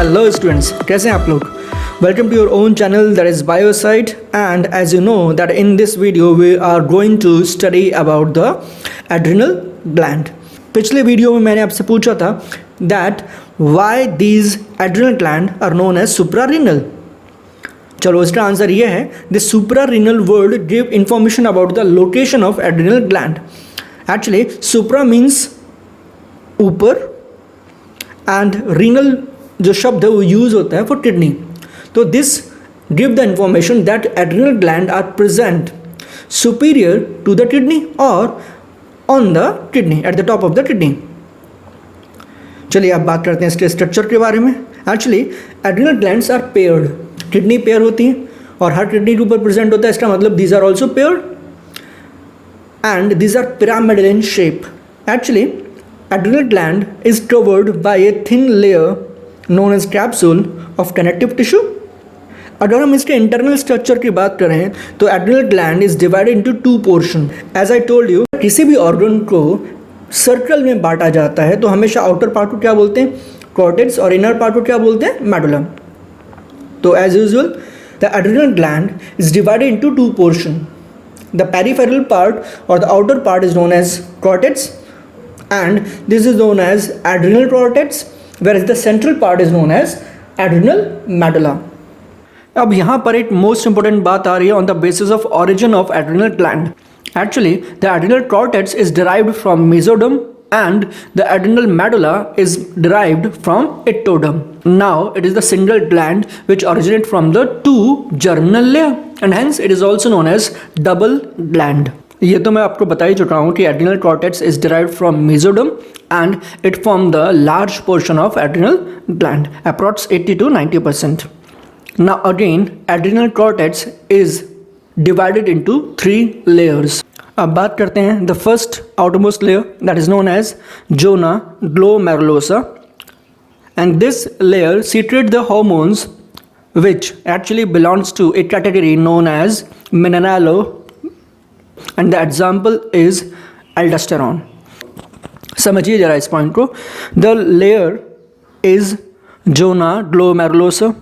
Hello students, कैसे हैं आप लोग? Welcome to your own channel that is Biosite, and as you know that in this video we are going to study about the adrenal gland. पिछले video में मैंने आपसे पूछा था that why these adrenal gland are known as suprarenal. चलो इसका answer ये है, the suprarenal word give information about the location of adrenal gland. Actually supra means ऊपर एंड रीनल जो शब्द है वो यूज होता है फॉर किडनी. तो this give the information that adrenal gland are present superior to the kidney और on the kidney at the top of the kidney. चलिए अब बात करते हैं इसके स्ट्रक्चर के बारे में. Actually adrenal glands are paired. Kidney pair होती है और हर किडनी के ऊपर प्रेजेंट होता है. इसका मतलब these are also paired and these are pyramidal in shape. Actually adrenal gland is covered by a thin layer known as capsule of connective tissue. अगर हम इसके इंटरनल स्ट्रक्चर की बात करें तो adrenal gland is divided into two portion. As I told you, किसी भी organ को सर्कल में बांटा जाता है तो हमेशा आउटर पार्ट को क्या बोलते हैं, कॉर्टेक्स, और इनर पार्ट को क्या बोलते हैं, मेडुला. तो as usual the adrenal gland is divided into two portion. The peripheral part और the outer part is known as cortex and this is known as adrenal cortex, whereas the central part is known as adrenal medulla. अब यहाँ पर एक most important बात आ रही है on the basis of origin of adrenal gland. Actually the adrenal cortex is derived from mesoderm and the adrenal medulla is derived from ectoderm. Now it is the single gland which originates from the two germinal layer and hence it is also known as double gland. ये तो मैं आपको बता ही चुका हूँ कि adrenal cortex is derived from mesoderm and it form the large portion of adrenal gland, approx 80 to 90%. Now again adrenal cortex is divided into 3 layers. अब बात करते हैं the first outermost layer that is known as zona glomerulosa, and this layer secrete the hormones which actually belongs to a category known as mineralo, and the example is aldosterone. समझिए जरा इस point को. The layer is zona glomerulosa.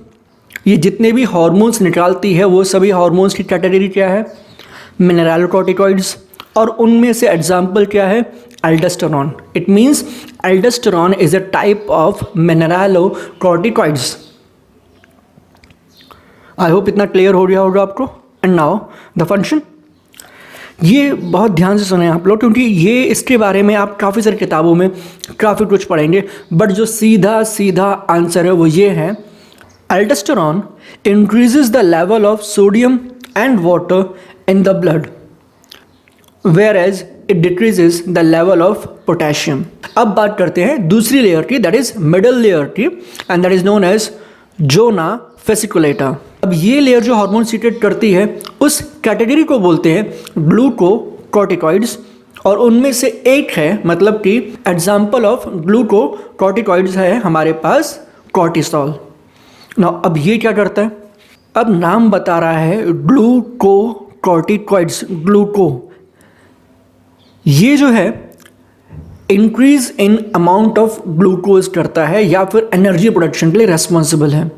ये जितने भी hormones निकालती है वो सभी हार्मोन्स की कैटेगरी क्या है, मिनरलोकॉर्टिकॉइड्स, और उनमें से एग्जाम्पल क्या है, aldosterone. It means aldosterone is a type of mineralocorticoids. I hope इतना क्लियर हो गया होगा आपको. And now the function. ये बहुत ध्यान से सुने आप लोग, क्योंकि ये इसके बारे में आप काफ़ी सारी किताबों में काफ़ी कुछ पढ़ेंगे, बट जो सीधा सीधा आंसर है वो ये है, aldosterone increases the level of sodium and water in the blood, whereas it decreases the level of potassium. अब बात करते हैं दूसरी लेयर की, दैट इज मिडल लेयर की, and that is known as zona fasciculata. अब ये layer जो हार्मोन सीक्रेट करती है उस कैटेगरी को बोलते हैं ग्लूकोकॉर्टिकॉइड्स, और उनमें से एक है, मतलब कि एग्जाम्पल ऑफ ग्लूकोकॉर्टिकॉइड्स है हमारे पास कॉर्टिसोल. ना अब ये क्या करता है, अब नाम बता रहा है ग्लूकोकॉर्टिकॉइड्स. ग्लूको ये जो है increase in amount of glucose करता है या फिर एनर्जी प्रोडक्शन के लिए रेस्पॉन्सिबल है.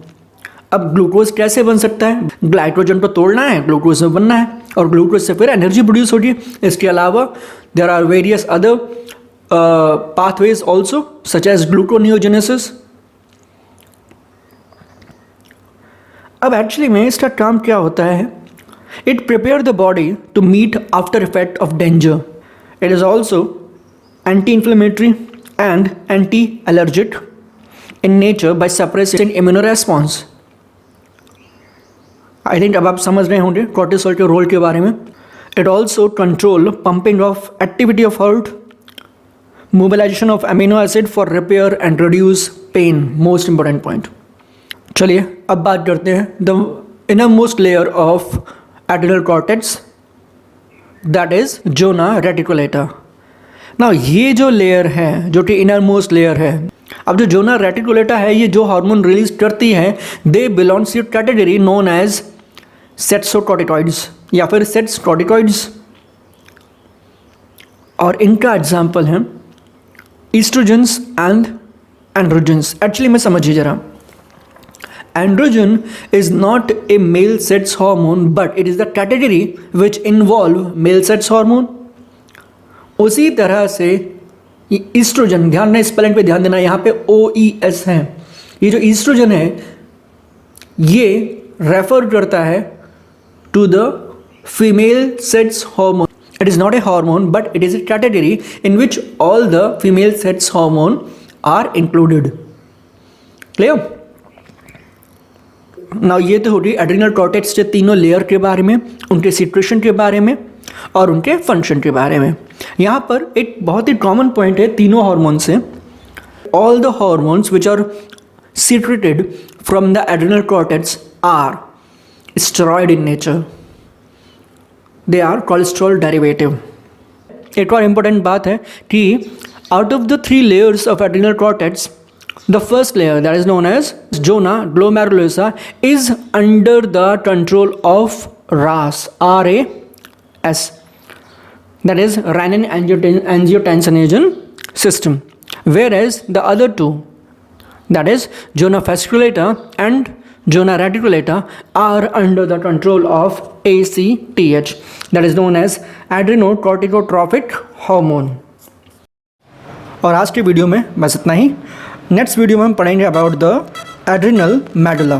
अब ग्लूकोज कैसे बन सकता है, ग्लाइकोजन को तोड़ना है, ग्लूकोज में बनना है, और ग्लूकोज से फिर एनर्जी प्रोड्यूस होगी. इसके अलावा there are various other pathways also such as gluconeogenesis. अब एक्चुअली में इसका काम क्या होता है, it prepare the body to meet after effect of danger. It is also anti inflammatory and anti allergic in nature by suppressing immuno response. I think अब आप समझ रहे होंगे कॉर्टिसोल के रोल के बारे में. It also control pumping of activity of heart, mobilisation of amino acid for repair and reduce pain. Most important point. चलिए अब बात करते हैं the inner most layer of adrenal cortex, that is zona reticulata. ना ये जो layer है जो कि इनर मोस्ट लेयर है, अब जो जोना रेटिकुलेटा है ये जो हार्मोन रिलीज करती है, they belongs to category known as सेट्सोकॉर्टिकॉइड्स या फिर सेट्स कॉर्टिकॉइड्स, और इनका एग्जाम्पल है ईस्ट्रोजेंस एंड एंड्रोजेंस. एक्चुअली में समझिए जरा, androgen is not a male sex hormone but it is the category which involve male sex hormone. उसी तरह से ईस्ट्रोजन, ध्यान ना स्पेलिंग पे ध्यान देना, यहाँ पे OES है. ये जो ईस्ट्रोजन है ये रेफर करता है to the female sex hormone. It is not a hormone but it is a category in which all the female sex hormone are included. Clear? Now ये तो होगी एड्रिनल कॉर्टेक्स के तीनों लेयर के बारे में, उनके सिक्रेशन के बारे में और उनके फंक्शन के बारे में. यहाँ पर एक बहुत ही कॉमन पॉइंट है तीनों हार्मोन से. All the hormones which are secreted from the adrenal cortex are steroid in nature. They are cholesterol derivative. एक और इम्पोर्टेंट बात है कि out of the 3 layers of adrenal cortex, the first layer that is known as zona glomerulosa is under the control of RAS, RAS, that is renin-angiotensin system, whereas the other two, that is zona fasciculata and zona reticulata, are under the control of ACTH, that is known as adrenocorticotropic hormone. और आज के video में बस इतना ही. Next video में हम पढ़ेंगे about the adrenal medulla.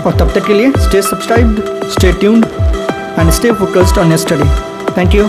और तब तक के लिए stay subscribed, stay tuned and stay focused on your study. Thank you.